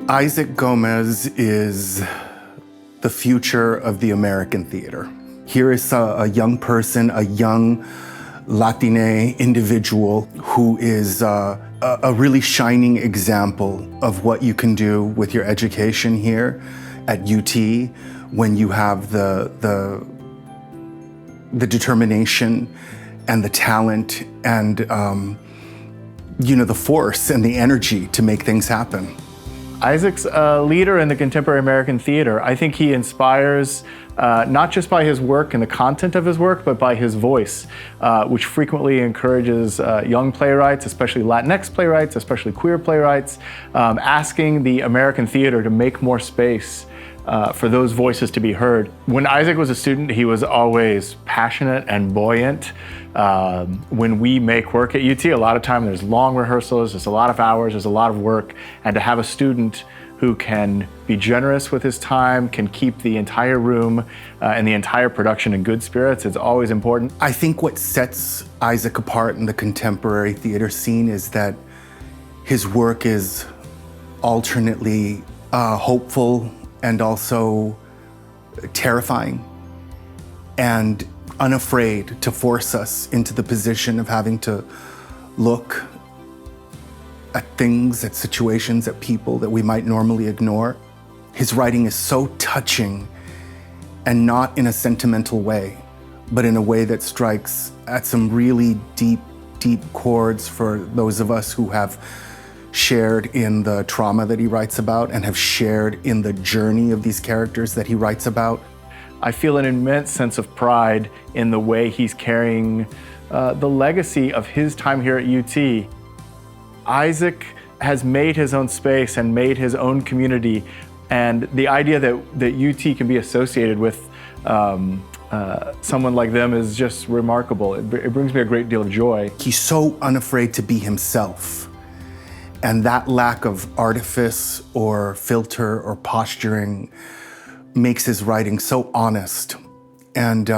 Isaac Gómez is the future of the American theater. Here is a young person, a young Latine individual who is a really shining example of what you can do with your education here at UT when you have the determination and the talent and the force and the energy to make things happen. Isaac's a leader in the contemporary American theater. I think he inspires not just by his work and the content of his work, but by his voice, which frequently encourages young playwrights, especially Latinx playwrights, especially queer playwrights, asking the American theater to make more space for those voices to be heard. When Isaac was a student, he was always passionate and buoyant. When we make work at UT, a lot of time there's long rehearsals, there's a lot of hours, there's a lot of work, and to have a student who can be generous with his time, can keep the entire room and the entire production in good spirits, it's always important. I think what sets Isaac apart in the contemporary theater scene is that his work is alternately hopeful and also terrifying and unafraid to force us into the position of having to look at things, at situations, at people that we might normally ignore. His writing is so touching, and not in a sentimental way, but in a way that strikes at some really deep, deep chords for those of us who have shared in the trauma that he writes about and have shared in the journey of these characters that he writes about. I feel an immense sense of pride in the way he's carrying the legacy of his time here at UT. Isaac has made his own space and made his own community, and the idea that UT can be associated with someone like them is just remarkable. It brings me a great deal of joy. He's so unafraid to be himself, and that lack of artifice or filter or posturing makes his writing so honest, and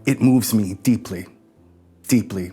it moves me deeply, deeply.